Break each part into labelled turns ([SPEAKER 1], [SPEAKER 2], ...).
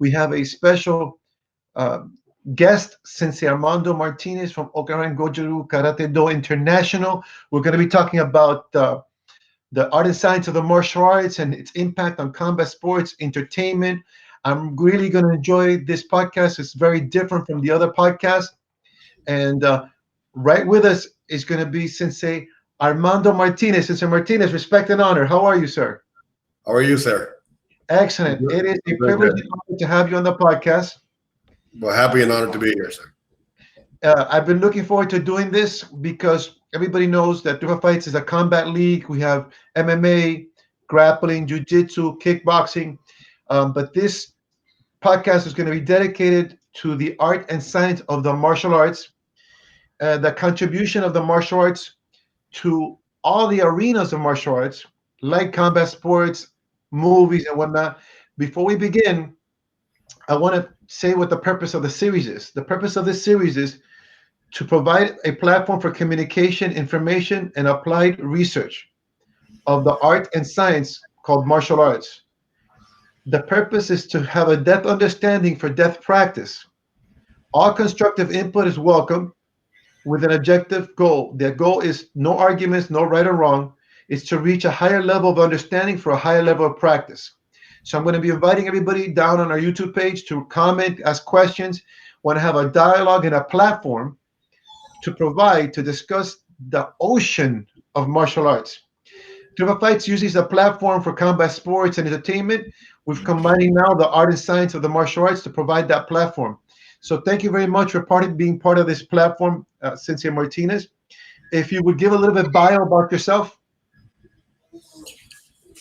[SPEAKER 1] We have a special uh, guest, Sensei Armando Martinez from Okinawan Goju Karate Do International. We're going to be talking about the art and science of the martial arts and its impact on combat sports, entertainment. I'm really going to enjoy this podcast. It's very different from the other podcasts. And right with us is going to be Sensei Armando Martinez. Sensei Martinez, respect and honor. How are you, sir?
[SPEAKER 2] How are you, sir?
[SPEAKER 1] Excellent.
[SPEAKER 2] Good.
[SPEAKER 1] It is a
[SPEAKER 2] Good,
[SPEAKER 1] privilege
[SPEAKER 2] good.
[SPEAKER 1] and honor to have you on the podcast.
[SPEAKER 2] Well, happy and honored to be here, sir.
[SPEAKER 1] I've been looking forward to doing this because everybody knows that 305 Fights is a combat league. We have MMA, grappling, jiu-jitsu, kickboxing. But this podcast is going to be dedicated to the art and science of the martial arts, the contribution of the martial arts to all the arenas of martial arts, like combat sports, movies, and whatnot. Before we begin, I want to say what the purpose of the series is. The purpose of this series is to provide a platform for communication, information, and applied research of the art and science called martial arts. The purpose is to have a depth understanding for depth practice. All constructive input is welcome with an objective goal. The goal is no arguments, no right or wrong. It's to reach a higher level of understanding for a higher level of practice. So I'm going to be inviting everybody down on our YouTube page to comment, ask questions, want to have a dialogue and a platform to provide to discuss the ocean of martial arts. Triple Fights uses a platform for combat sports and entertainment. We're combining now the art and science of the martial arts to provide that platform. So thank you very much for being part of this platform, Sensei Martinez. If you would give a little bit bio about yourself.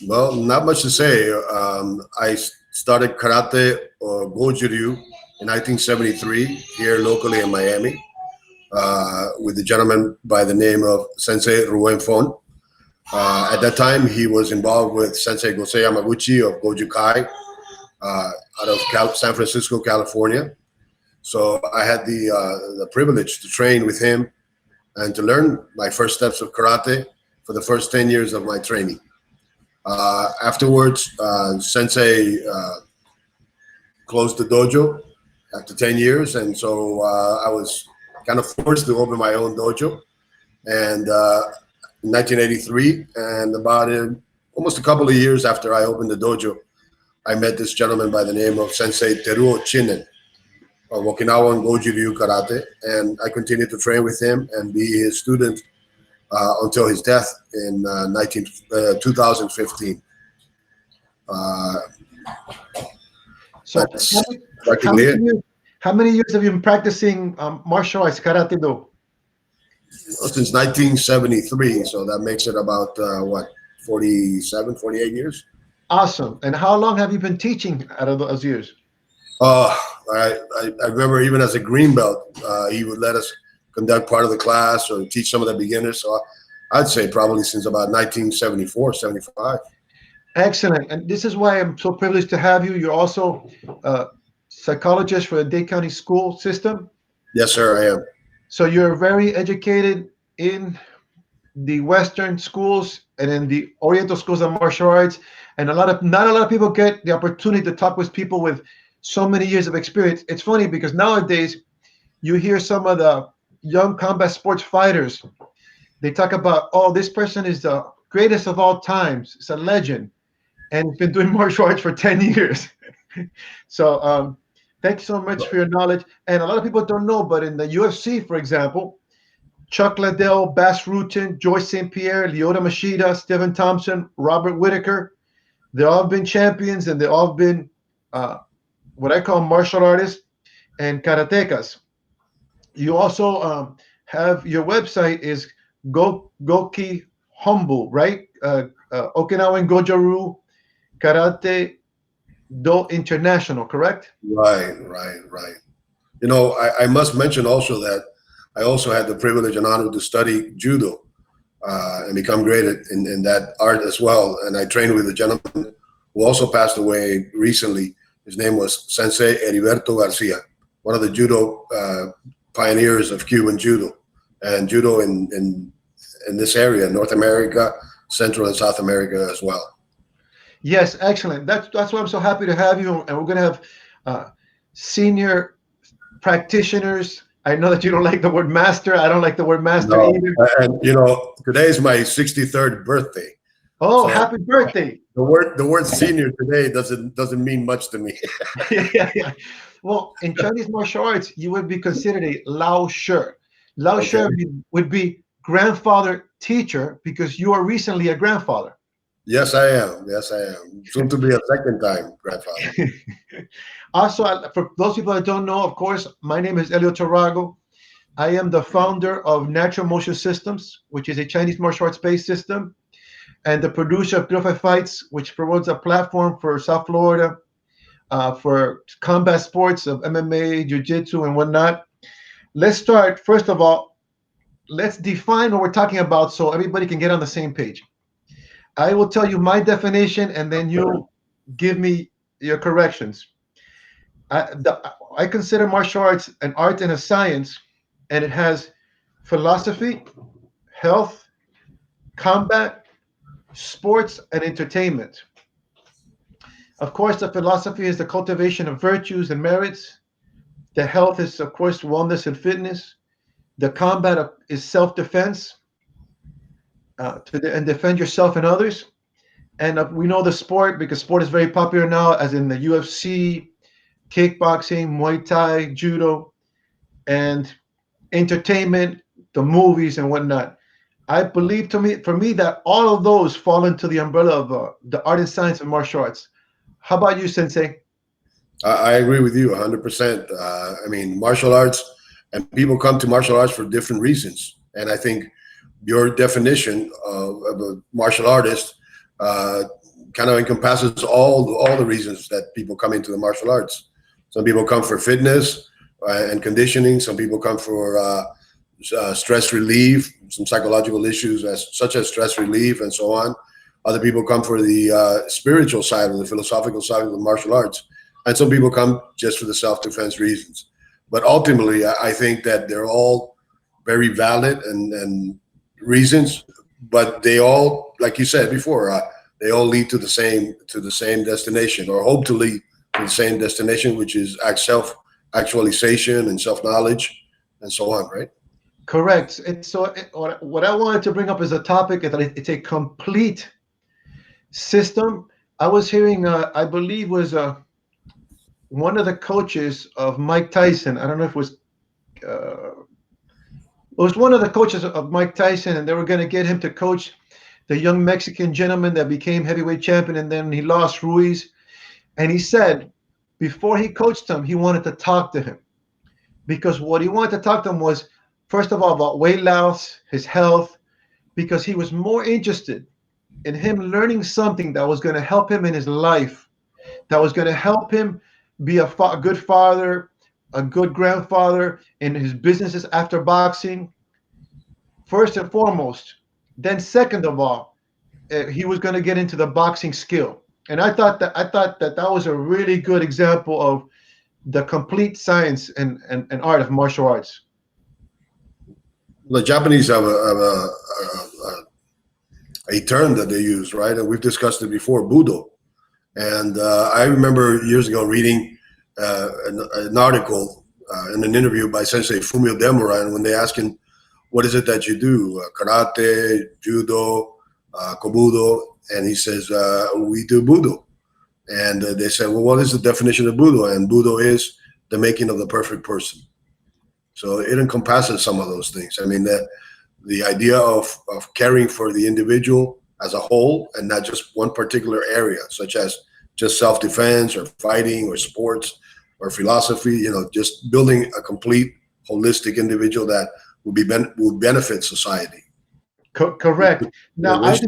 [SPEAKER 2] Well, not much to say. I started karate or Goju in 1973 here locally in Miami with a gentleman by the name of Sensei Ruen Fon. At that time, he was involved with Sensei Gosei Yamaguchi of Goju Kai out of San Francisco, California. So I had the privilege to train with him and to learn my first steps of karate for the first 10 years of my training. Afterwards, Sensei closed the dojo after 10 years, and so I was kind of forced to open my own dojo. And in 1983, and about almost a couple of years after I opened the dojo, I met this gentleman by the name of Sensei Teruo Chinen of Okinawan Goju Ryu Karate, and I continued to train with him and be his student until his death in 2015.
[SPEAKER 1] So
[SPEAKER 2] That's
[SPEAKER 1] how
[SPEAKER 2] practically
[SPEAKER 1] many
[SPEAKER 2] it.
[SPEAKER 1] years, how many years have you been practicing martial arts, karate do?
[SPEAKER 2] Since 1973, so that makes it about, 47, 48 years?
[SPEAKER 1] Awesome. And how long have you been teaching out of those years?
[SPEAKER 2] Uh, I remember even as a green belt, he would let us conduct part of the class or teach some of the beginners. So I'd say probably since about 1974, 75.
[SPEAKER 1] Excellent. And this is why I'm so privileged to have you. You're also a psychologist for the Dade County school system.
[SPEAKER 2] Yes, sir, I am.
[SPEAKER 1] So you're very educated in the Western schools and in the Oriental schools of martial arts. And not a lot of people get the opportunity to talk with people with so many years of experience. It's funny because nowadays you hear some of the young combat sports fighters. They talk about, oh, this person is the greatest of all times. It's a legend. And he's been doing martial arts for 10 years. So thank you so much for your knowledge. And a lot of people don't know, but in the UFC, for example, Chuck Liddell, Bas Rutten, Joyce St. Pierre, Lyoto Machida, Stephen Thompson, Robert Whitaker, they all been champions and they all been what I call martial artists and karatekas. You also have your website is Goki Humble, right? Okinawan Goju Karate Do International, correct?
[SPEAKER 2] Right. I must mention also that I also had the privilege and honor to study judo and become great in that art as well. And I trained with a gentleman who also passed away recently. His name was Sensei Heriberto Garcia, one of the judo pioneers of Cuban judo and judo in this area, North America, Central and South America as well.
[SPEAKER 1] Yes, excellent. That's why I'm so happy to have you. And we're going to have uh, senior practitioners. I know that you don't like the word master. I don't like the word master
[SPEAKER 2] No,
[SPEAKER 1] either.
[SPEAKER 2] and you know, today is my 63rd birthday.
[SPEAKER 1] Oh,
[SPEAKER 2] So
[SPEAKER 1] happy birthday.
[SPEAKER 2] the word senior today doesn't mean much to me.
[SPEAKER 1] Yeah, yeah. Well, in Chinese martial arts, you would be considered a Lao Shi. Lao
[SPEAKER 2] Okay.
[SPEAKER 1] Shi would be grandfather teacher because you are recently a grandfather.
[SPEAKER 2] Yes, I am. Yes, I am. Soon to be a second time grandfather.
[SPEAKER 1] Also, for those people that don't know, of course, my name is Elio Tarago. I am the founder of Natural Motion Systems, which is a Chinese martial arts based system, and the producer of 305 Fights, which promotes a platform for South Florida for combat sports of MMA, Jiu Jitsu, and whatnot. Let's start, first of all, let's define what we're talking about so everybody can get on the same page. I will tell you my definition and then you give me your corrections. I consider martial arts an art and a science, and it has philosophy, health, combat, sports, and entertainment. Of course, the philosophy is the cultivation of virtues and merits. The health is, of course, wellness and fitness. The combat is self defense and defend yourself and others. And we know the sport because sport is very popular now, as in the UFC, kickboxing, Muay Thai, judo, and entertainment, the movies and whatnot. I believe for me that all of those fall into the umbrella of the art and science of martial arts. How about you, Sensei?
[SPEAKER 2] I agree with you 100%. I mean, martial arts, and people come to martial arts for different reasons. And I think your definition of a martial artist uh, kind of encompasses all the reasons that people come into the martial arts. Some people come for fitness and conditioning. Some people come for stress relief, some psychological issues such as stress relief, and so on. Other people come for the spiritual side or the philosophical side of the martial arts, and some people come just for the self-defense reasons. But ultimately, I think that they're all very valid and reasons, but they all, like you said before, they all lead to the same destination, or hope to lead to the same destination, which is self actualization and self knowledge and so on. Right?
[SPEAKER 1] Correct. What I wanted to bring up as a topic is that it's a complete system. I was hearing, I believe, was one of the coaches of Mike Tyson. I don't know if it was one of the coaches of Mike Tyson, and they were going to get him to coach the young Mexican gentleman that became heavyweight champion, and then he lost Ruiz. And he said before he coached him, he wanted to talk to him because what he wanted to talk to him was, first of all, about weight loss, his health, because he was more interested in him learning something that was going to help him in his life, that was going to help him be a good father, a good grandfather in his businesses after boxing, first and foremost. Then, second of all, he was going to get into the boxing skill. And I thought that that was a really good example of the complete science and art of martial arts.
[SPEAKER 2] The Japanese a term that they use, right? And we've discussed it before, Budo. And I remember years ago reading an article in an interview by Sensei Fumio Demura, and when they asked him, "What is it that you do? Karate, judo, kobudo?" And he says, "We do Budo." And they said, "Well, what is the definition of Budo?" And Budo is the making of the perfect person. So it encompasses some of those things. I mean, the idea of caring for the individual as a whole and not just one particular area, such as just self defense or fighting or sports or philosophy, you know, just building a complete holistic individual that will benefit society.
[SPEAKER 1] Correct. Now,
[SPEAKER 2] Wish.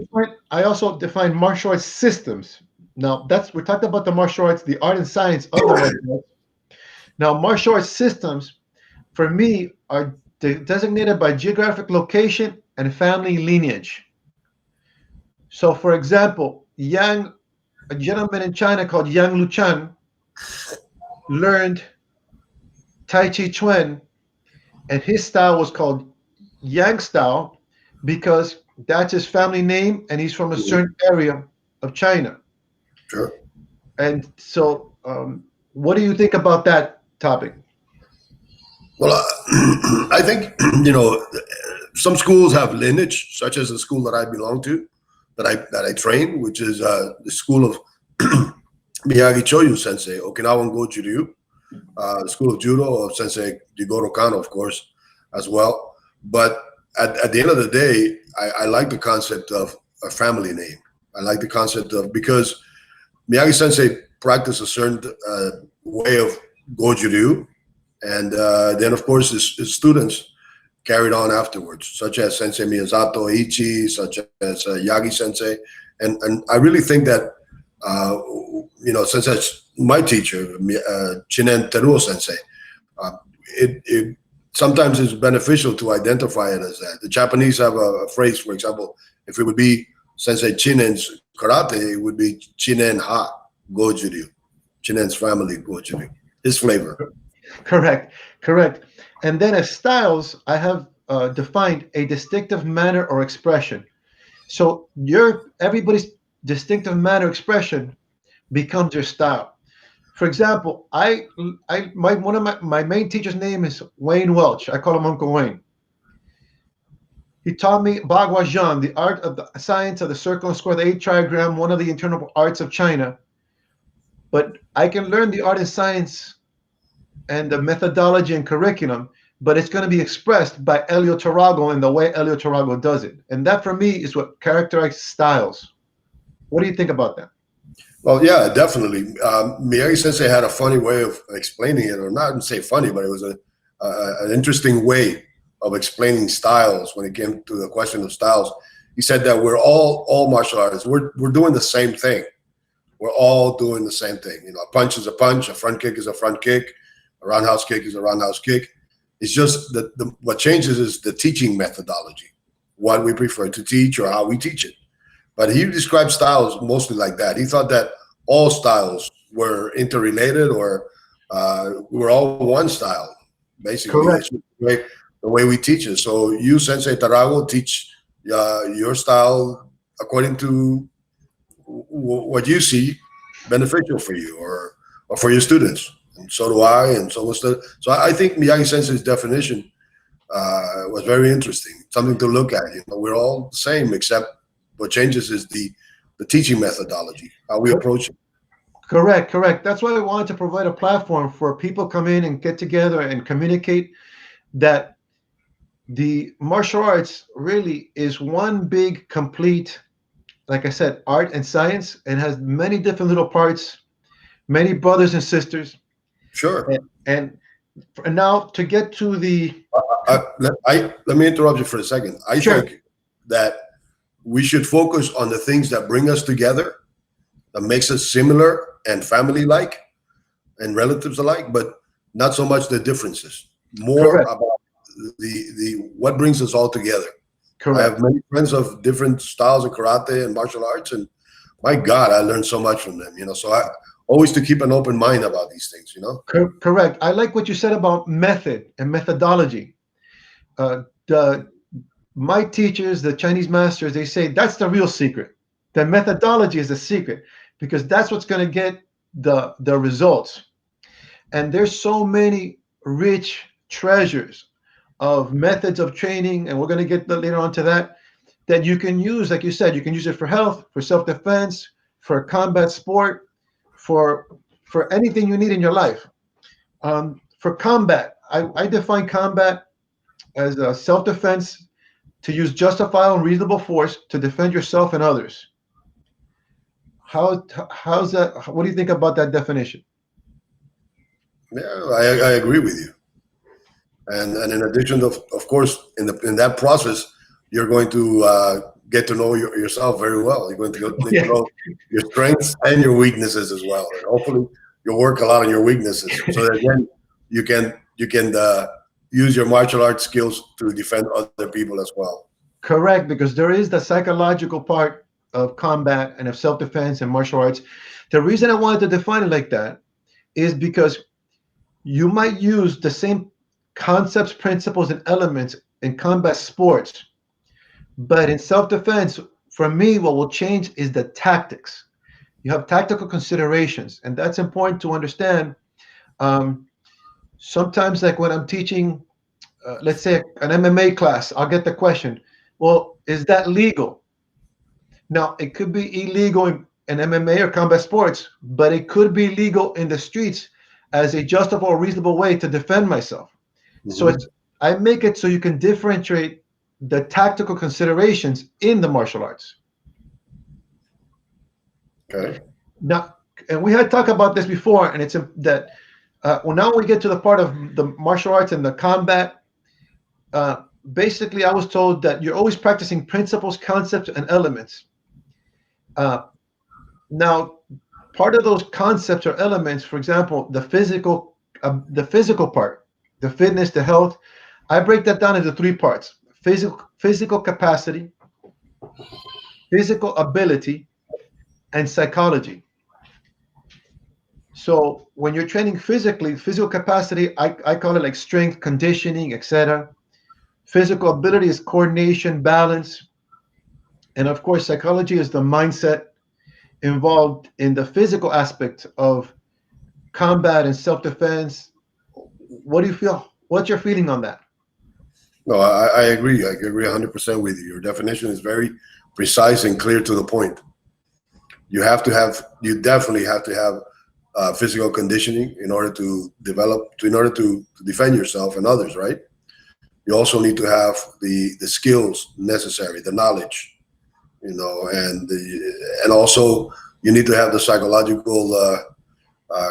[SPEAKER 1] I also define martial arts systems. Now, that's we're talking about the martial arts, the art and science of the martial arts. Now, martial arts systems for me are designated by geographic location and family lineage. So, for example, a gentleman in China called Yang Luchan, learned Tai Chi Chuan, and his style was called Yang style because that's his family name, and he's from a certain area of China.
[SPEAKER 2] Sure.
[SPEAKER 1] And so, What do you think about that topic?
[SPEAKER 2] Well, I think you know some schools have lineage, such as the school that I belong to, that I train, which is the school of Miyagi Choyu Sensei, Okinawan Go Juryu, the school of judo of Sensei Jigoro Kano, of course, as well. But at the end of the day, I like the concept of a family name. I like the concept of because Miyagi Sensei practiced a certain way of Goju-ryu, and then of course his students carried on afterwards, such as Sensei Miyazato Ichi, such as Yagi Sensei, and I really think that uh, since that's my teacher, Chinen Teruo Sensei, uh, it sometimes is beneficial to identify it as that. The Japanese have a phrase, for example, if it would be Sensei Chinen's karate, it would be Chinen Ha Gojuryu, Chinen's family Gojuryu, his flavor.
[SPEAKER 1] Correct, correct. And then as styles, I have defined a distinctive manner or expression. So your everybody's distinctive manner expression becomes your style. For example, I my one of my main teacher's name is Wayne Welch. I call him Uncle Wayne. He taught me Bagua the art of the science of the circle and square, the eight trigram, one of the internal arts of China. But I can learn the art and science and the methodology and curriculum, but it's going to be expressed by Elio Tarago and the way Elio Tarago does it. And that for me is what characterizes styles. What do you think about that?
[SPEAKER 2] Well, yeah, definitely. Miyagi Sensei had a funny way of explaining it, or not say funny, but it was an interesting way of explaining styles when it came to the question of styles. He said that we're all martial artists. We're doing the same thing. We're all doing the same thing. You know, a punch is a punch, a front kick is a front kick, a roundhouse kick is a roundhouse kick. It's just that what changes is the teaching methodology, what we prefer to teach or how we teach it. But he described styles mostly like that. He thought that all styles were interrelated or we're all one style, basically.
[SPEAKER 1] Correct.
[SPEAKER 2] It's just the way we teach it. So you, Sensei Tarago, teach your style according to what you see beneficial for you or for your students. And so do I, and so was the. So I think Miyagi Sensei's definition was very interesting, something to look at. You know, we're all the same, except what changes is the teaching methodology, how we approach it.
[SPEAKER 1] Correct, correct. That's why I wanted to provide a platform for people come in and get together and communicate that the martial arts really is one big complete, like I said, art and science, and has many different little parts, many brothers and sisters.
[SPEAKER 2] Sure.
[SPEAKER 1] And now to get to the
[SPEAKER 2] Let me interrupt you for a second. I
[SPEAKER 1] sure,
[SPEAKER 2] think that we should focus on the things that bring us together, that makes us similar and family-like and relatives alike, but not so much the differences. More
[SPEAKER 1] correct,
[SPEAKER 2] about the what brings us all together. I
[SPEAKER 1] correct.
[SPEAKER 2] have many friends of different styles of karate and martial arts, and my God, I learned so much from them. You know, so I always to keep an open mind about these things. You know.
[SPEAKER 1] Correct. I like what you said about method and methodology. The my teachers, the Chinese masters, they say that's the real secret. The methodology is the secret because that's what's going to get the results. And there's so many rich treasures of methods of training, and we're going to get later on to that, that you can use. Like you said, you can use it for health, for self-defense, for combat sport, for for anything you need in your life. For combat, I define combat as a self-defense to use justifiable and reasonable force to defend yourself and others. How's that? What do you think about that definition?
[SPEAKER 2] Yeah, I agree with you. And in addition, of course, in that process, you're going to get to know yourself very well. You're going to get to
[SPEAKER 1] Yeah,
[SPEAKER 2] know your strengths and your weaknesses as well. And hopefully, you'll work a lot on your weaknesses, so that then you can use your martial arts skills to defend other people as well.
[SPEAKER 1] correct. Because there is the psychological part of combat and of self-defense and martial arts. The reason I wanted to define it like that is because you might use the same concepts, principles, and elements in combat sports, but in self-defense, for me, what will change is the tactics. You have tactical considerations, and that's important to understand Um, Sometimes, like when I'm teaching, let's say an MMA class, I'll get the question, well, is that legal? Now, it could be illegal in MMA or combat sports, but it could be legal in the streets as a justifiable, reasonable way to defend myself. So
[SPEAKER 2] Hmm.
[SPEAKER 1] it's I make it so you can differentiate the tactical considerations in the martial arts.
[SPEAKER 2] Okay.
[SPEAKER 1] Now, and we had talked about this before, and it's that well, now we get to the part of the martial arts and the combat. Uh, Basically, I was told that you're always practicing principles, concepts, and elements. Uh, Now, part of those concepts or elements, for example, the physical part, the fitness, the health, I break that down into three parts: physical capacity, physical ability, and psychology. So when you're training physically, physical capacity, I call it like strength, conditioning, etc. Physical ability is coordination, balance, and of course, psychology is the mindset involved in the physical aspect of combat and self-defense. What do you feel? What's your feeling on that?
[SPEAKER 2] No, I agree. I agree 100% with you. Your definition is very precise and clear to the point. You definitely have to have physical conditioning in order to in order to defend yourself and others, right? You also need to have the skills necessary, the knowledge, and also you need to have the psychological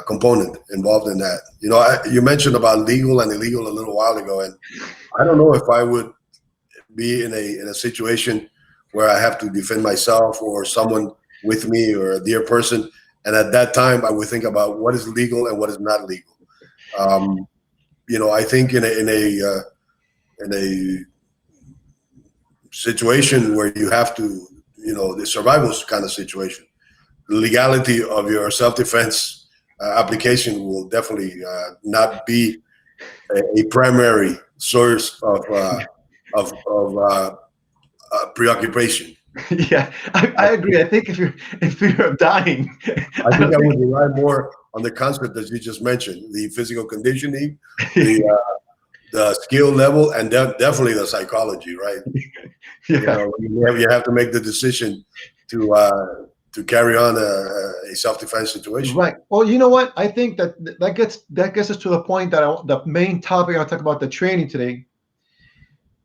[SPEAKER 2] component involved in that. You mentioned about legal and illegal a little while ago, and I don't know if I would be in a situation where I have to defend myself or someone with me or a dear person, and at that time I would think about what is legal and what is not legal. Um, I think in a situation where you have to, the survival kind of situation, the legality of your self-defense application will definitely not be a primary source of preoccupation.
[SPEAKER 1] Yeah, I agree. I think if you're dying,
[SPEAKER 2] I
[SPEAKER 1] I
[SPEAKER 2] think
[SPEAKER 1] don't
[SPEAKER 2] I would rely more on the concept that you just mentioned: the physical conditioning, the
[SPEAKER 1] think.
[SPEAKER 2] the skill level, and definitely the psychology. Right?
[SPEAKER 1] Yeah,
[SPEAKER 2] You have to make the decision to carry on a self defense situation.
[SPEAKER 1] right. Well, you know what? I think that gets us to the point that the main topic I'll talk about the training today.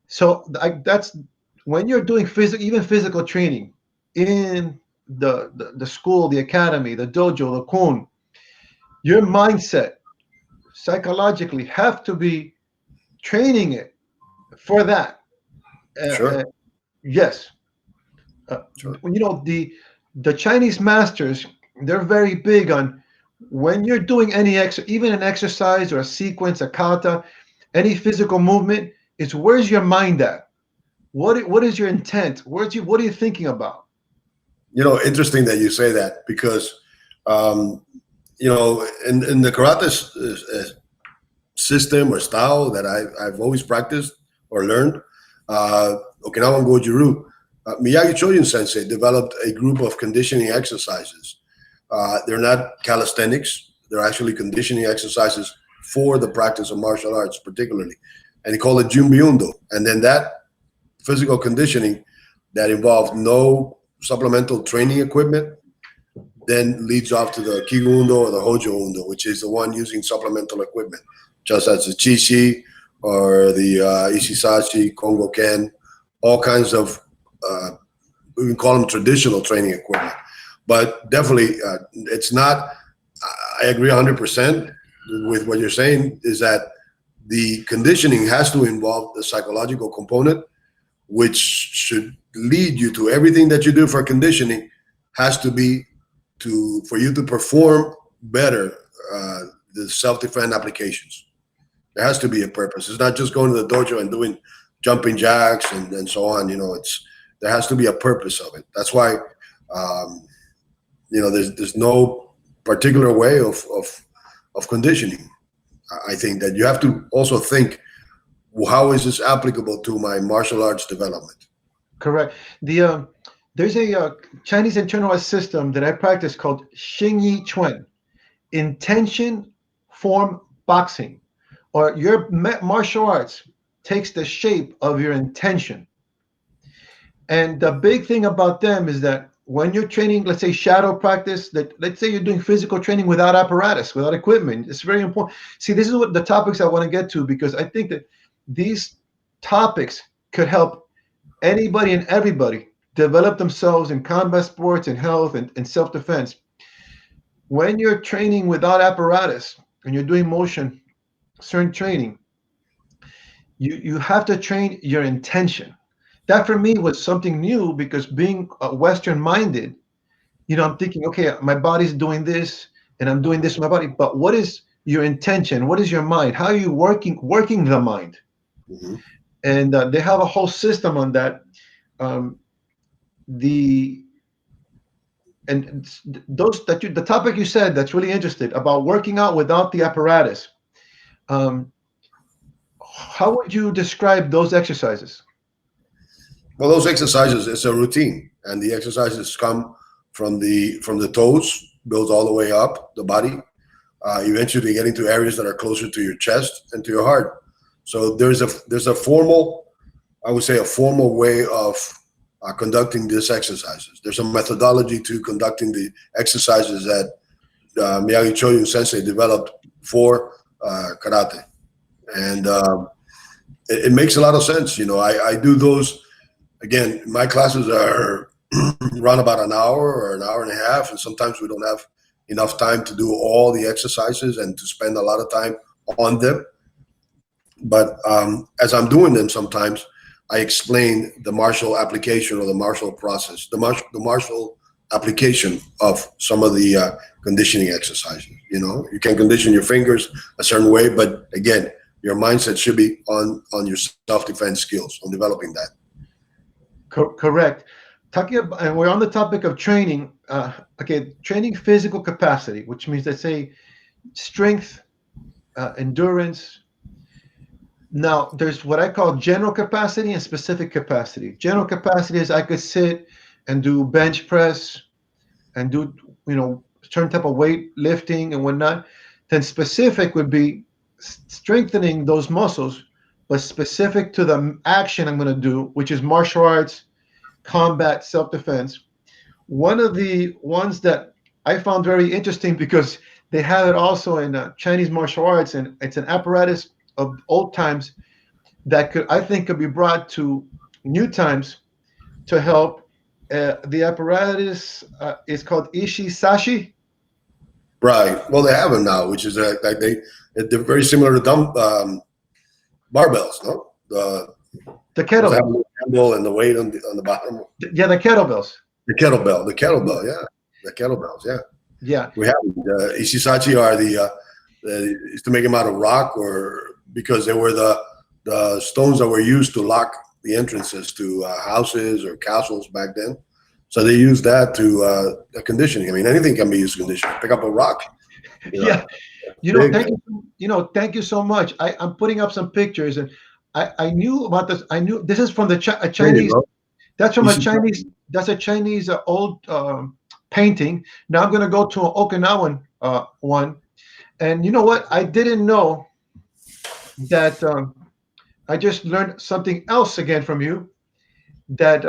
[SPEAKER 1] So that's when you're doing even physical training in the school, the academy, the dojo, the kun, your mindset psychologically have to be training it for that. Uh, uh,
[SPEAKER 2] Sure,
[SPEAKER 1] yes, uh,
[SPEAKER 2] sure.
[SPEAKER 1] the Chinese masters, they're very big on when you're doing even an exercise or a sequence, a kata, any physical movement. It's where's your mind at? What is your intent? What are you thinking about?
[SPEAKER 2] Interesting that you say that because um, in the karate system or style that I've always practiced or learned, Okinawan Goju-Ryu, Miyagi Chojun Sensei developed a group of conditioning exercises. They're not calisthenics; they're actually conditioning exercises for the practice of martial arts, particularly, and he called it Junbi And then that physical conditioning that involved no supplemental training equipment then leads off to the Kigu Undo or the Hojo Undo, which is the one using supplemental equipment, just as the Chishi or the Ishisashi, Kongo Ken, all kinds of, uh, we can call them traditional training equipment. But definitely, it's not, I agree 100% with what you're saying, is that the conditioning has to involve the psychological component, which should lead you to everything that you do for conditioning has to be for you to perform better uh, the self-defense applications. There has to be a purpose. It's not just going to the dojo and doing jumping jacks and so on. There has to be a purpose of it. That's why there's no particular way of conditioning. I think that you have to also think, well, how is this applicable to my martial arts development?
[SPEAKER 1] Correct. There's a Chinese internalized system that I practice called Xing Yi Chuan, intention form boxing, or your martial arts takes the shape of your intention. And the big thing about them is that when you're training, let's say shadow practice, that let's say you're doing physical training without apparatus, without equipment, it's very important. See, this is what the topics I want to get to, because I think that these topics could help anybody and everybody develop themselves in combat sports and health and self-defense. When you're training without apparatus and you're doing motion, certain training, you have to train your intention. That for me was something new, because being Western minded, I'm thinking, okay, my body's doing this and I'm doing this with my body, but what is your intention? What is your mind? How are you working the mind?
[SPEAKER 2] Mhm.
[SPEAKER 1] And they have a whole system on that. Um, the and those that the topic you said that's really interested about working out without the apparatus. Um, how would you describe those exercises?
[SPEAKER 2] Well, those exercises, it's a routine, and the exercises come from the toes, builds all the way up the body, eventually getting to areas that are closer to your chest and to your heart. So there's a formal, I would say, a formal way of conducting these exercises. There's a methodology to conducting the exercises that Miyagi Choyun Sensei developed for karate, and it makes a lot of sense. I do those. Again, my classes are run about an hour or an hour and a half, and sometimes we don't have enough time to do all the exercises and to spend a lot of time on them. But as I'm doing them, sometimes I explain the martial application or the martial process, the martial application of some of the conditioning exercises. You can condition your fingers a certain way, but again, your mindset should be on your self-defense skills, on developing that.
[SPEAKER 1] Correct. Talking about, and we're on the topic of training. Okay, training physical capacity, which means, let's say, strength, endurance. Now, there's what I call general capacity and specific capacity. General capacity is I could sit and do bench press and do, certain type of weight lifting and whatnot. Then specific would be strengthening those muscles, but specific to the action I'm going to do, which is martial arts, combat, self-defense. One of the ones that I found very interesting, because they have it also in Chinese martial arts, and it's an apparatus of old times that I think could be brought to new times to help. The apparatus is called Ishi Sashi.
[SPEAKER 2] Right. Well, they have them now, which is like they're very similar to dumb barbells, no?
[SPEAKER 1] The
[SPEAKER 2] Those have
[SPEAKER 1] kettlebell.
[SPEAKER 2] the handle and the weight on the bottom.
[SPEAKER 1] Yeah, the kettlebells.
[SPEAKER 2] The kettlebell, yeah, the kettlebells, yeah.
[SPEAKER 1] Yeah.
[SPEAKER 2] We have Ishisachi are is to make them out of rock, or because they were the stones that were used to lock the entrances to houses or castles back then. So they use that to conditioning. I mean, anything can be used to conditioning. Pick up a rock.
[SPEAKER 1] Yeah.
[SPEAKER 2] Big.
[SPEAKER 1] Thank you so much. I'm putting up some pictures, and I knew about this. I knew this is from a
[SPEAKER 2] There you
[SPEAKER 1] Chinese.
[SPEAKER 2] go.
[SPEAKER 1] That's from a
[SPEAKER 2] Ishisachi.
[SPEAKER 1] Chinese. That's a Chinese old painting. Now I'm going to go to an Okinawan one, and you know what? I didn't know that. I just learned something else again from you. That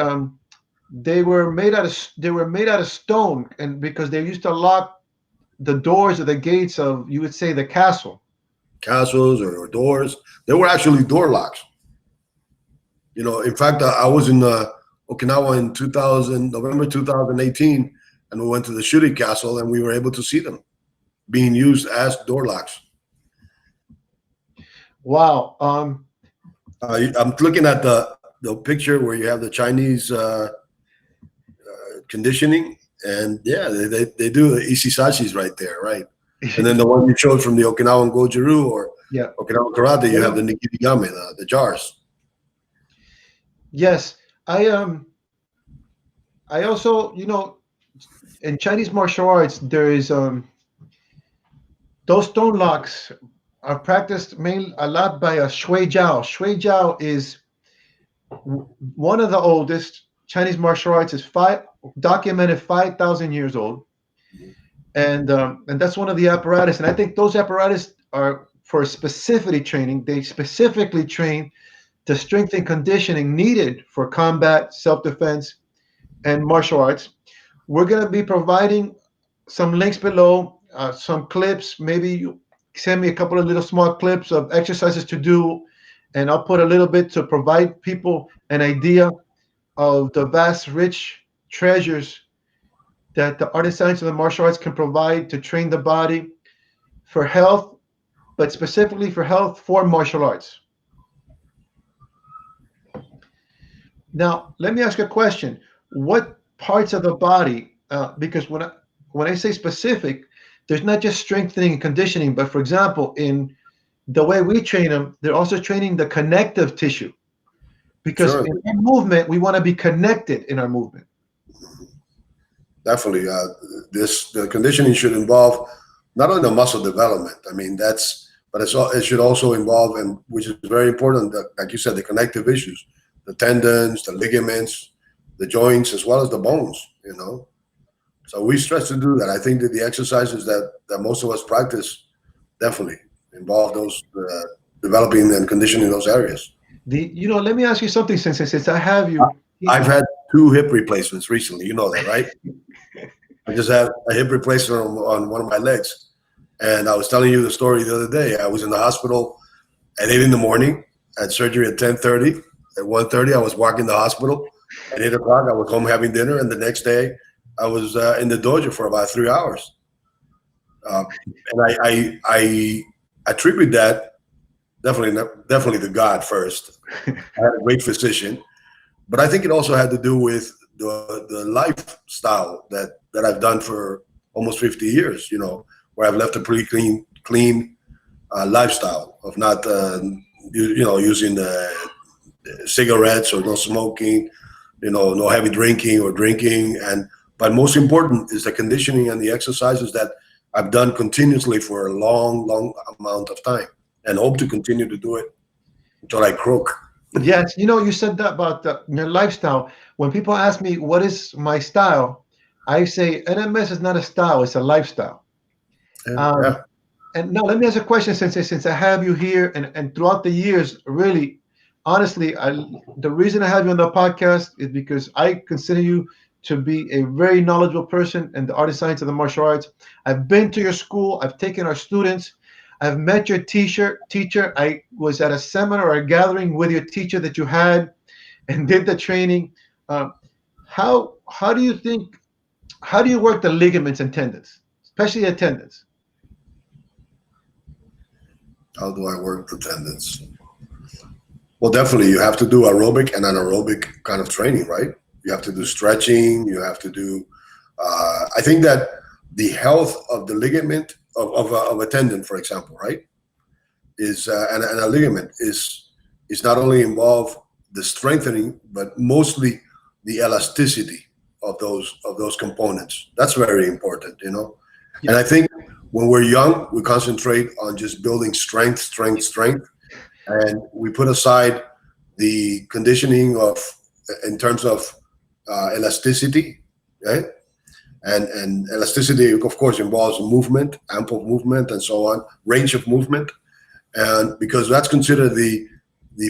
[SPEAKER 1] they were made out of stone, and because they used to lock the doors or the gates of, you would say, the castle.
[SPEAKER 2] Castles or doors. They were actually door locks. In fact, I was in Okinawa in November 2018, and we went to the Shuri Castle, and we were able to see them being used as door locks.
[SPEAKER 1] Wow.
[SPEAKER 2] I'm looking at the picture where you have the Chinese conditioning, and yeah, they do the isisachis right there, right? And then the one you showed from the Okinawan Goju or
[SPEAKER 1] Yeah.
[SPEAKER 2] Okinawan Karate, you have the Nikirigame, the jars.
[SPEAKER 1] Yes. I also, in Chinese martial arts, there is those stone locks are practiced mainly a lot by a Shui Jiao. Shui Jiao is one of the oldest Chinese martial arts. Is documented 5,000 years old, and that's one of the apparatus. And I think those apparatus are for specificity training. They specifically train the strength and conditioning needed for combat, self-defense, and martial arts. We're going to be providing some links below, some clips. Maybe you send me a couple of little small clips of exercises to do, and I'll put a little bit to provide people an idea of the vast, rich treasures that the art and science of the martial arts can provide to train the body for health, but specifically for health for martial arts. Now, let me ask you a question. What parts of the body, because when I say specific, there's not just strengthening and conditioning, but for example, in the way we train them, they're also training the connective tissue. Because
[SPEAKER 2] Sure,
[SPEAKER 1] in our movement, we want to be connected in our movement.
[SPEAKER 2] definitely. The conditioning should involve not only the muscle development. I mean, but it should also involve, and which is very important, like you said, the connective issues, the tendons, the ligaments, the joints, as well as the bones. So we stress to do that. I think that the exercises that most of us practice definitely involve those developing and conditioning those areas.
[SPEAKER 1] Let me ask you something, since I have you.
[SPEAKER 2] I've had 2 hip replacements recently. You know that, right? I just had a hip replacement on one of my legs. And I was telling you the story the other day. I was in the hospital at 8 in the morning, had surgery at 10:30. At 1:30, I was walking the hospital. At 8 o'clock, I was home having dinner. And the next day, I was in the dojo for about 3 hours. And I attribute that definitely to God first. I had a great physician. But I think it also had to do with the lifestyle that I've done for almost 50 years, where I've left a pretty clean lifestyle of not, using the cigarettes or no smoking, no heavy drinking or drinking. But most important is the conditioning and the exercises that I've done continuously for a long, long amount of time, and hope to continue to do it until I croak.
[SPEAKER 1] Yes, you said that about your lifestyle. When people ask me what is my style, I say NMS is not a style; it's a lifestyle.
[SPEAKER 2] Yeah.
[SPEAKER 1] And now let me ask a question, since I have you here, and throughout the years, really, honestly, the reason I have you on the podcast is because I consider you to be a very knowledgeable person in the art and science of the martial arts. I've been to your school. I've taken our students. I've met your teacher. I was at a seminar or a gathering with your teacher that you had and did the training. How do you think, how do you work the ligaments and tendons, especially the tendons?
[SPEAKER 2] How do I work the tendons? Well, definitely you have to do aerobic and anaerobic kind of training, right? You have to do stretching. You have to do. I think that the health of the ligament of a tendon, for example, right, is and a ligament is not only involve the strengthening, but mostly the elasticity of those components. That's very important.
[SPEAKER 1] Yeah.
[SPEAKER 2] And I think when we're young, we concentrate on just building strength, and we put aside the conditioning in terms of elasticity, right? And elasticity, of course, involves movement, ample movement, and so on, range of movement, and because that's considered the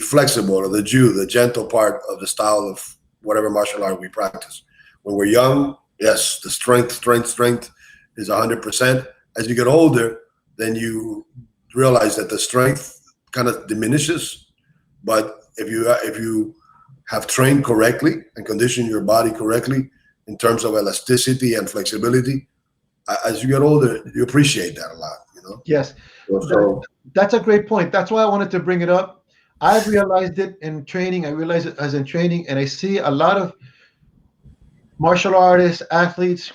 [SPEAKER 2] flexible or the gentle part of the style of whatever martial art we practice. When we're young, yes, the strength is 100%. As you get older, then you realize that the strength kind of diminishes. But if you have trained correctly and conditioned your body correctly in terms of elasticity and flexibility, as you get older, you appreciate that a lot.
[SPEAKER 1] Yes,
[SPEAKER 2] So
[SPEAKER 1] that's a great point. That's why I wanted to bring it up. I've realized it in training. I realize it as in training, and I see a lot of martial artists, athletes.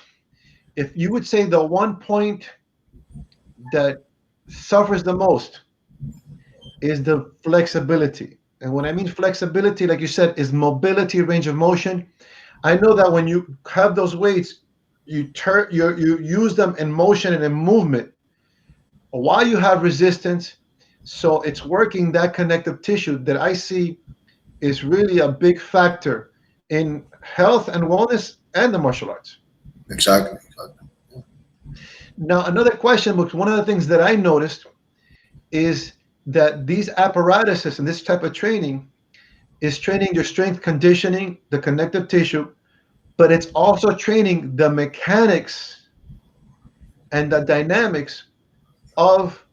[SPEAKER 1] If you would say the one point that suffers the most is the flexibility. And when I mean flexibility, like you said, is mobility, range of motion. I know that when you have those weights, you use them in motion and in movement while you have resistance. So it's working that connective tissue that I see is really a big factor in health and wellness and the martial arts.
[SPEAKER 2] exactly.
[SPEAKER 1] Now, another question, because one of the things that I noticed is that these apparatuses and this type of training is training your strength conditioning, the connective tissue, but it's also training the mechanics and the dynamics of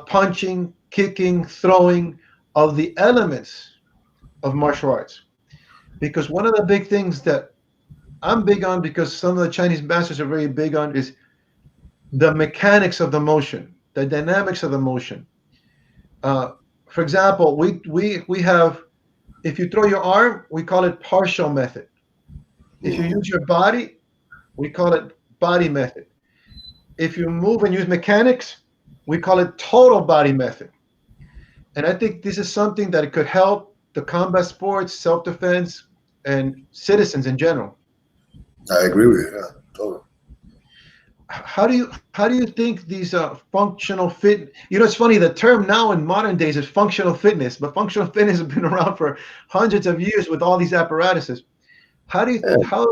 [SPEAKER 1] punching, kicking, throwing, of the elements of martial arts. Because one of the big things that I'm big on, because some of the Chinese masters are very big on, is the mechanics of the motion, the dynamics of the motion. Uh, for example, we have, if you throw your arm, we call it partial method. If you
[SPEAKER 2] Mhm.
[SPEAKER 1] use your body, we call it body method. If you move and use mechanics, we call it total body method. And I think this is something that could help the combat sports, self-defense, and citizens in general.
[SPEAKER 2] I agree with you. Yeah, totally.
[SPEAKER 1] How do you think these functional fit? You know, it's funny. The term now in modern days is functional fitness, but functional fitness has been around for hundreds of years with all these apparatuses.
[SPEAKER 2] Yeah.
[SPEAKER 1] How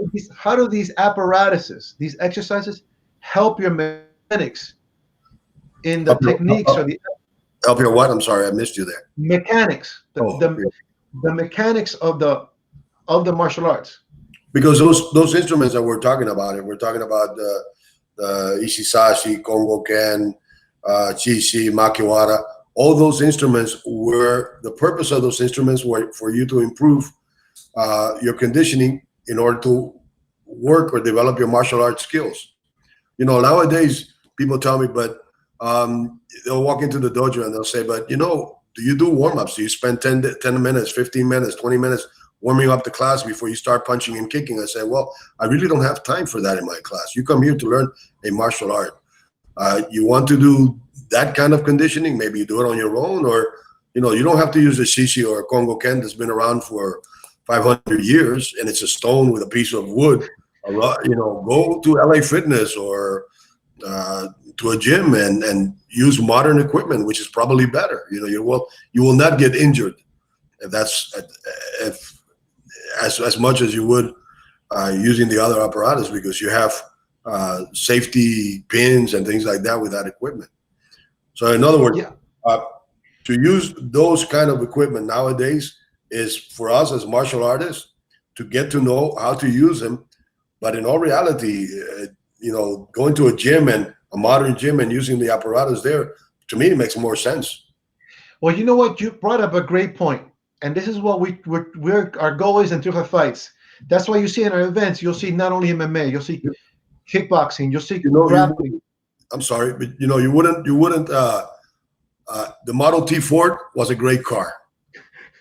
[SPEAKER 1] do these apparatuses, these exercises, help your mechanics in the
[SPEAKER 2] Help your,
[SPEAKER 1] techniques or the
[SPEAKER 2] help your what? I'm sorry, I missed you there.
[SPEAKER 1] mechanics,
[SPEAKER 2] Oh, yeah.
[SPEAKER 1] the mechanics of the martial arts?
[SPEAKER 2] Because those instruments that we're talking about, we're talking about the Ishisashi, Kongo Ken, Chishi, Makiwara. All those instruments were the purpose of those instruments were for you to improve your conditioning in order to work or develop your martial arts skills. You know, nowadays people tell me, but they'll walk into the dojo and they'll say, but you know, do you do warm ups? Do you spend 10 minutes, 15 minutes, 20 minutes warming up the class before you start punching and kicking? I say, well, I really don't have time for that in my class. You come here to learn a martial art. You want to do that kind of conditioning? Maybe you do it on your own, or you know, you don't have to use a shishi or a Kongo Ken that's been around for 500 years and it's a stone with a piece of wood. You know, go to LA Fitness or to a gym and use modern equipment, which is probably better. You know, you will not get injured if that's if as much as you would using the other apparatus, because you have safety pins and things like that with that equipment. So in other words,
[SPEAKER 1] Yeah.
[SPEAKER 2] uh, to use those kind of equipment nowadays is for us as martial artists to get to know how to use them. But in all reality, you know, going to a gym and a modern gym and using the apparatus there, to me, it makes more sense.
[SPEAKER 1] Well, you know what? You brought up a great point, and this is what we're our goal is in 205 fights. That's why you see in our events, you'll see not only MMA, you'll see
[SPEAKER 2] You,
[SPEAKER 1] kickboxing, you'll see
[SPEAKER 2] you know,
[SPEAKER 1] grappling.
[SPEAKER 2] I'm sorry, but you know, you wouldn't. The Model T Ford was a great car,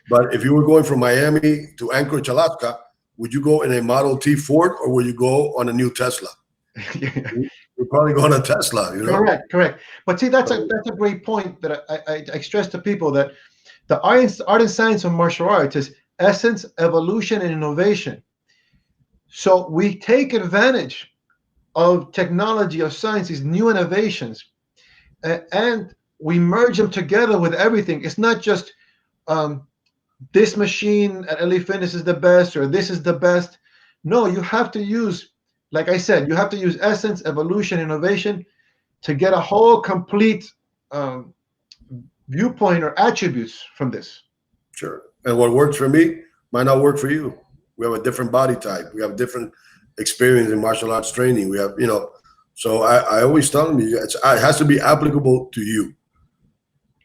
[SPEAKER 2] but if you were going from Miami to Anchorage, Alaska, would you go in a Model T Ford or would you go on a new Tesla? You're probably going on a Tesla, you know.
[SPEAKER 1] Correct, correct. But see, that's a
[SPEAKER 2] So,
[SPEAKER 1] great point that I stress to people that the art and science of martial arts is essence, evolution, and innovation. So we take advantage of technology, of science, these new innovations, and we merge them together with everything. It's not just um, this machine at LA Fitness is the best or this is the best. No, you have to use, like I said, you have to use essence, evolution, innovation to get a whole complete um, viewpoint or attributes from this.
[SPEAKER 2] sure. And what works for me might not work for you. We have a different body type. We have different experience in martial arts training. We have, you know, so I always tell them it has to be applicable to you.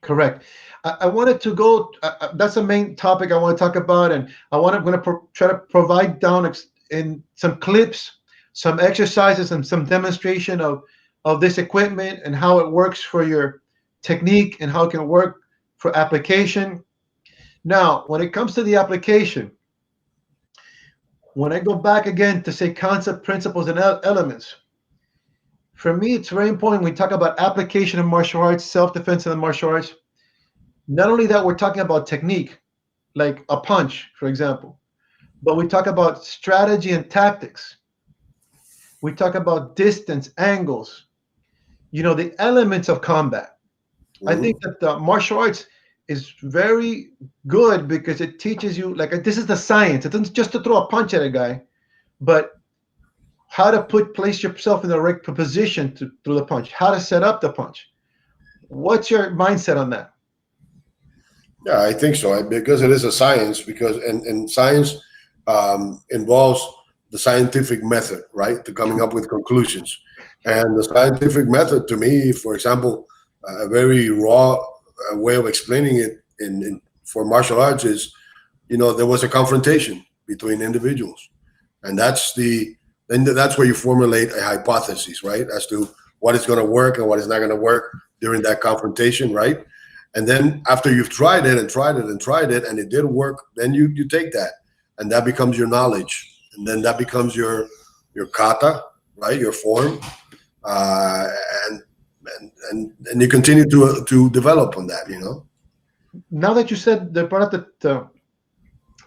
[SPEAKER 1] Correct. I wanted to go. That's the main topic I want to talk about, and I'm going to try to provide down in some clips, some exercises, and some demonstration of this equipment and how it works for your technique and how it can work for application. Now, when it comes to the application, when I go back again to say concept, principles, and elements, for me, it's very important when we talk about application of martial arts, self-defense in the martial arts. Not only that, we're talking about technique, like a punch, for example, but we talk about strategy and tactics. We talk about distance, angles, the elements of combat. I think
[SPEAKER 2] Mhm.
[SPEAKER 1] that the martial arts is very good because it teaches you, like, this is the science. It doesn't just to throw a punch at a guy, but how to place yourself in the right position to throw the punch, how to set up the punch, What's your mindset on that?
[SPEAKER 2] Yeah, I think so. Because it is a science. Because and science involves the scientific method, right, to coming up with conclusions. And the scientific method, to me, for example, a very raw way of explaining it for martial arts is, there was a confrontation between individuals, and that's where you formulate a hypothesis, right, as to what is going to work and what is not going to work during that confrontation, right? And then after you've tried it and tried it and tried it and it did work, then you take that, and that becomes your knowledge, and then that becomes your kata, right, your form, uh, and and you continue to develop on that.
[SPEAKER 1] Now that you said they brought up the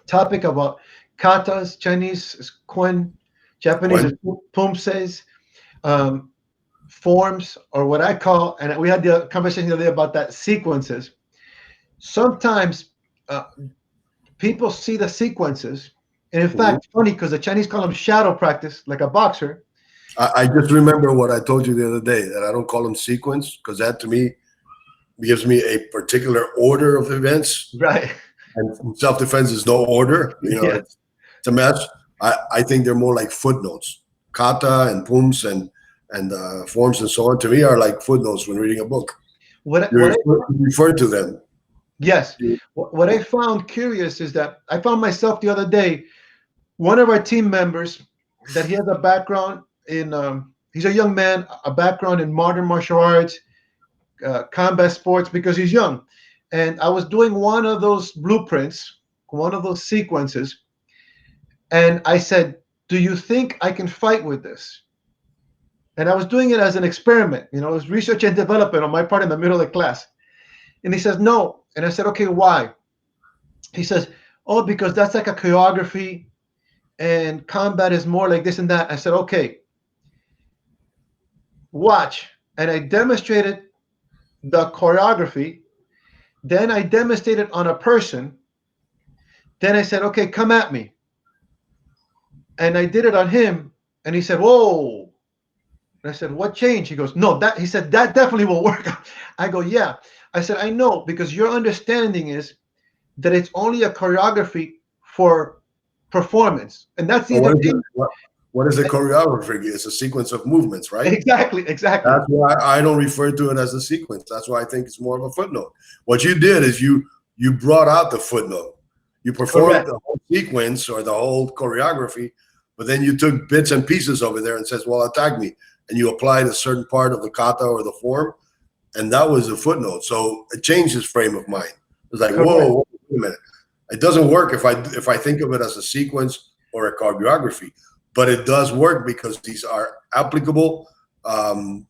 [SPEAKER 1] topic about katas, Chinese is kuen, Japanese is
[SPEAKER 2] When
[SPEAKER 1] pumses, um, forms, or what I call, and we had the conversation the other day about that sequences. Sometimes uh, people see the sequences, and in
[SPEAKER 2] Mhm.
[SPEAKER 1] fact, funny because the Chinese call them shadow practice, like a boxer.
[SPEAKER 2] I just remember what I told you the other day, that I don't call them sequence, because that to me gives me a particular order of events,
[SPEAKER 1] Right.
[SPEAKER 2] and self defense is no order.
[SPEAKER 1] Yeah.
[SPEAKER 2] It's a mess. I think they're more like footnotes. Kata and pums and forms and so on, to me, are like footnotes when reading a book.
[SPEAKER 1] What
[SPEAKER 2] You
[SPEAKER 1] I
[SPEAKER 2] refer to them.
[SPEAKER 1] yes, what I found curious is that I found myself the other day. One of our team members that he has a background in he's a young man, a background in modern martial arts, combat sports because he's young. And I was doing one of those blueprints, one of those sequences, and I said, "Do you think I can fight with this?" And I was doing it as an experiment, it was research and development on my part in the middle of the class. And he says, "No." And I said, "Okay, why?" He says, "Oh, because that's like a choreography and combat is more like this and that." I said, "Okay, watch." And I demonstrated the choreography. Then I demonstrated on a person. Then I said, "Okay, come at me." And I did it on him. And he said, "Whoa." And I said, "What changed?" He goes, "No, that," he said, "that definitely will work." I go, "Yeah." I said, "I know, because your understanding is that it's only a choreography for performance. And that's the
[SPEAKER 2] But what is it?
[SPEAKER 1] entertainment."
[SPEAKER 2] What is the choreography? It's a sequence of movements, right?
[SPEAKER 1] Exactly, exactly.
[SPEAKER 2] That's why I don't refer to it as a sequence. That's why I think it's more of a footnote. What you did is you brought out the footnote. You performed
[SPEAKER 1] Correct.
[SPEAKER 2] the whole sequence or the whole choreography, but then you took bits and pieces over there and says, "Well, attack me," and you applied a certain part of the kata or the form, and that was a footnote. So it changed his frame of mind. It was like,
[SPEAKER 1] Correct.
[SPEAKER 2] whoa, wait a minute. It doesn't work if I think of it as a sequence or a choreography, but it does work because these are applicable, um,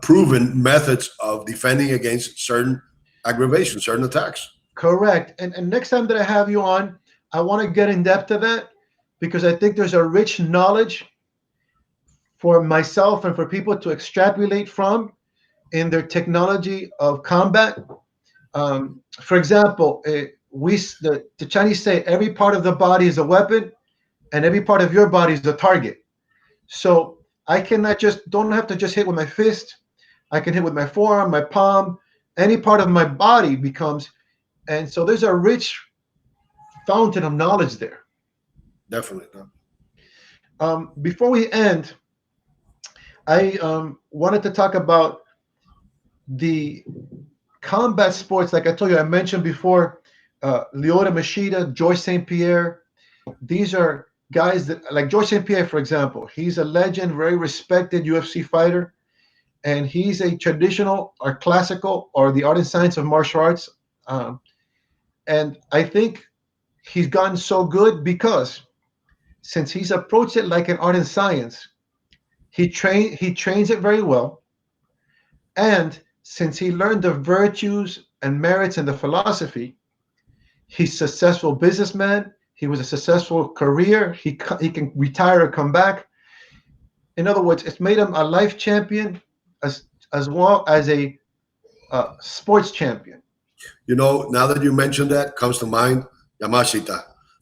[SPEAKER 2] proven methods of defending against certain aggravations, certain attacks.
[SPEAKER 1] Correct. And next time that I have you on, I want to get in depth to that because I think there's a rich knowledge for myself and for people to extrapolate from in their technology of combat. For example, the Chinese say every part of the body is a weapon and every part of your body is a target. So I cannot just don't have to just hit with my fist. I can hit with my forearm, my palm, any part of my body becomes. And so there's a rich fountain of knowledge there.
[SPEAKER 2] Definitely.
[SPEAKER 1] Before we end, I wanted to talk about the combat sports. Like I told you, I mentioned before, Lyoto Machida, George St. Pierre. These are guys that, like George St. Pierre, for example, he's a legend, very respected UFC fighter, and he's a traditional or classical or the art and science of martial arts. Um, and I think he's gotten so good because since he's approached it like an art and science, he trains it very well, and since he learned the virtues and merits and the philosophy, he's a successful businessman. He was a successful career. He can retire or come back. In other words, it's made him a life champion as as well as a sports champion.
[SPEAKER 2] Now that you mentioned that, comes to mind Yamashita.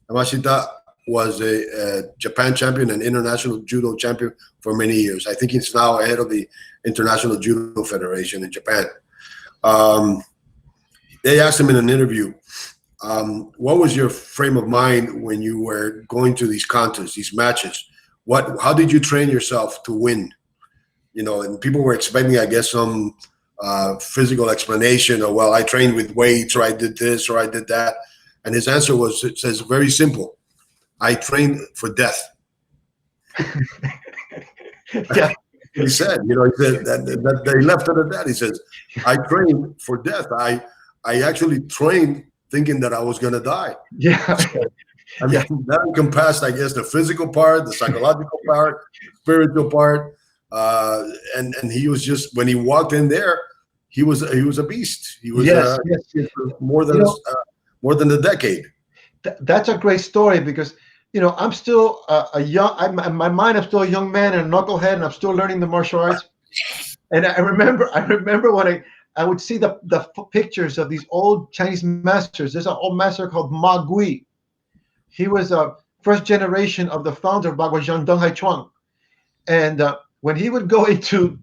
[SPEAKER 2] Yamashita was a Japan champion and international judo champion for many years. I think he's now ahead of the International Judo Federation in Japan. Um, they asked him in an interview, what was your frame of mind when you were going to these contests, these matches? How did you train yourself to win? You know, and people were expecting, I guess, some physical explanation, or, well, I trained with weights, or I did this, or I did that. And his answer was, it says, very simple: I trained for death.
[SPEAKER 1] Yeah.
[SPEAKER 2] He said, you know, he said that they left it at that. He says, I trained for death. I actually trained thinking that I was going to die.
[SPEAKER 1] Yeah.
[SPEAKER 2] So, I mean,
[SPEAKER 1] Yeah.
[SPEAKER 2] that encompassed, I guess, the physical part, the psychological part, spiritual part, and he was just, when he walked in there, he was a beast. He was
[SPEAKER 1] Yes. Yes. Yes.
[SPEAKER 2] more
[SPEAKER 1] You
[SPEAKER 2] than
[SPEAKER 1] know,
[SPEAKER 2] more than a decade.
[SPEAKER 1] that's a great story because I'm still a young. In my mind, I'm still a young man and a knucklehead, and I'm still learning the martial arts. And I remember when I would see the pictures of these old Chinese masters. There's an old master called Ma Gui. He was a first generation of the founder of Baguazhang Deng Haichuan. And when he would go into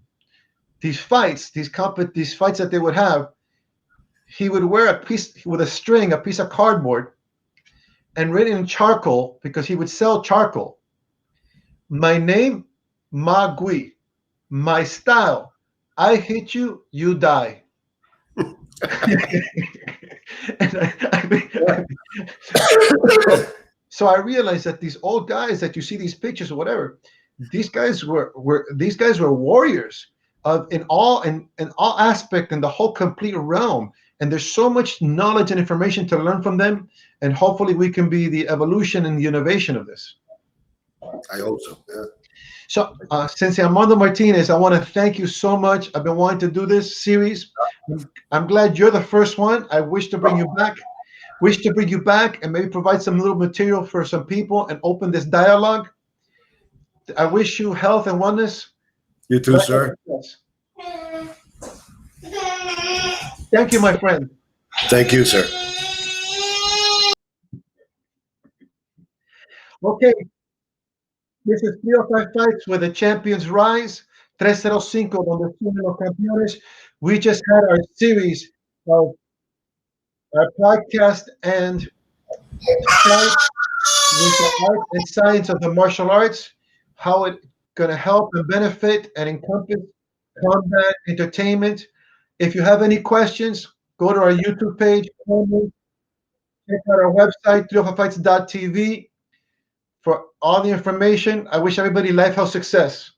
[SPEAKER 1] these fights, these fights that they would have, he would wear a piece with a string, a piece of cardboard, and written in charcoal because he would sell charcoal. My name, Ma Gui. My style, I hit you, you die. And so, so I realized that these old guys that you see these pictures or whatever, these guys were warriors of in all aspect in the whole complete realm. And there's so much knowledge and information to learn from them. And hopefully we can be the evolution and the innovation of this.
[SPEAKER 2] I hope so. Yeah.
[SPEAKER 1] So, Sensei Armando Martinez, I want to thank you so much. I've been wanting to do this series. I'm glad you're the first one. I wish to bring you back. Wish to bring you back and maybe provide some little material for some people and open this dialogue. I wish you health and wellness.
[SPEAKER 2] You too, sir.
[SPEAKER 1] Thank you, my friend.
[SPEAKER 2] Thank you, sir.
[SPEAKER 1] Okay, this is 305 Fights where the champions rise. 305, donde suben los campeones. We just had our series of our podcast and fight with the art and science of the martial arts, how it's going to help and benefit and encompass combat, entertainment. If you have any questions, go to our YouTube page, check out our website, 305fights.tv for all the information. I wish everybody life, health, success.